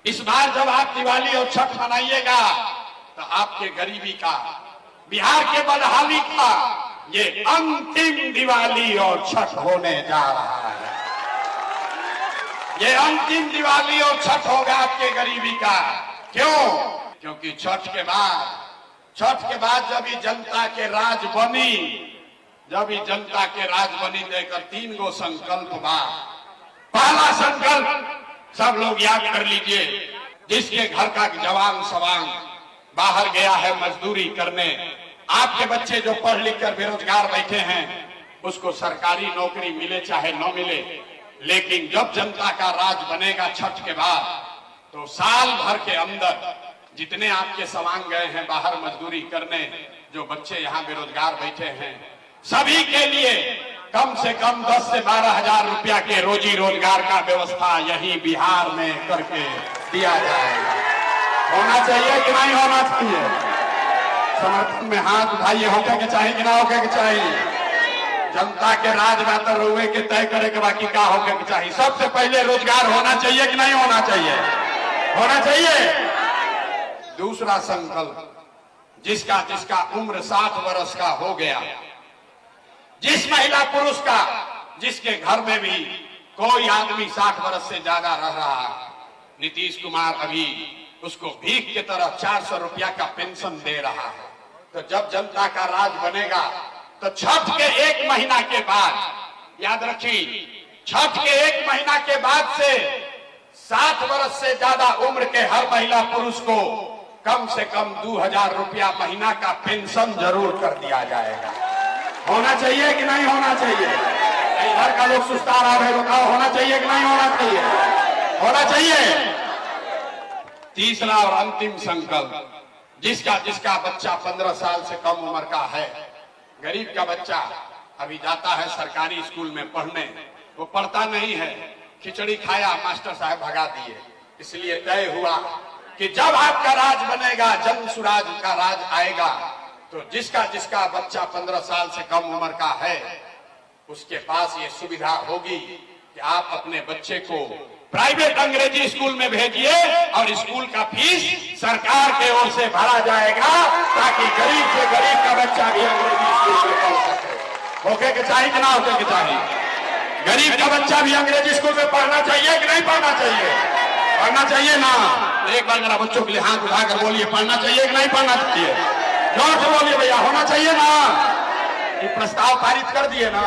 इस बार जब आप दिवाली और छठ मनाइएगा तो आपके गरीबी का, बिहार के बदहाली का ये अंतिम दिवाली और छठ होने जा रहा है। ये अंतिम दिवाली और छठ होगा आपके गरीबी का। क्यों? क्योंकि छठ के बाद जब ये जनता के राज बनी, देकर 3 गो संकल्प बा। पहला संकल्प सब लोग याद कर लीजिए, जिसके घर का जवान सवांग बाहर गया है मजदूरी करने, आपके बच्चे जो पढ़ लिख कर बेरोजगार बैठे हैं, उसको सरकारी नौकरी मिले चाहे न मिले, लेकिन जब जनता का राज बनेगा छठ के बाद, तो साल भर के अंदर जितने आपके सवांग गए हैं बाहर मजदूरी करने, जो बच्चे यहाँ बेरोजगार बैठे हैं, सभी के लिए कम से कम 10 से 12 हजार रुपया के रोजी रोजगार का व्यवस्था यही बिहार में करके दिया जाएगा। होना चाहिए कि नहीं होना चाहिए? समर्थन में हाथ उठाइए। होके के चाहिए कि ना होके के चाहिए? जनता के राज में तो रुए के तय करे के बाकी का होके के चाहिए। सबसे पहले रोजगार होना चाहिए कि नहीं होना चाहिए? होना चाहिए। दूसरा संकल्प, जिसका उम्र 60 वर्ष का हो गया, जिस महिला पुरुष का, जिसके घर में भी कोई आदमी 60 वर्ष से ज्यादा रह रहा है, नीतीश कुमार अभी उसको भीख की तरह 400 रुपया का पेंशन दे रहा है। तो जब जनता का राज बनेगा तो छठ के 1 महीना के बाद, याद रखिए, छठ के 1 महीना के बाद से 60 वर्ष से ज्यादा उम्र के हर महिला पुरुष को कम से कम 2000 रुपया महीना का पेंशन जरूर कर दिया जाएगा। होना चाहिए कि नहीं होना चाहिए? इधर का लोग सुस्ता रहा है, बताओ होना चाहिए कि नहीं होना चाहिए? होना चाहिए। तीसरा और अंतिम संकल्प, जिसका बच्चा 15 साल से कम उम्र का है, गरीब का बच्चा अभी जाता है सरकारी स्कूल में पढ़ने, वो पढ़ता नहीं है, खिचड़ी खाया, मास्टर साहब भगा दिए। इसलिए तय हुआ कि जब आपका राज बनेगा, जन सुराज का राज आएगा, तो जिसका बच्चा 15 साल से कम उम्र का है, उसके पास ये सुविधा होगी कि आप अपने बच्चे को प्राइवेट अंग्रेजी स्कूल में भेजिए और स्कूल का फीस सरकार के ओर से भरा जाएगा, ताकि गरीब से गरीब का बच्चा भी अंग्रेजी स्कूल में पढ़ सके। होके के चाहिए कि ना होके के चाहिए? गरीब का बच्चा भी अंग्रेजी स्कूल में पढ़ना चाहिए कि नहीं पढ़ना चाहिए? पढ़ना चाहिए ना। एक बार मेरा बच्चों के लिए हाथ उठाकर बोलिए, पढ़ना चाहिए कि नहीं पढ़ना चाहिए? जोर से बोलिए भैया, होना चाहिए ना। ये प्रस्ताव पारित कर दिए ना।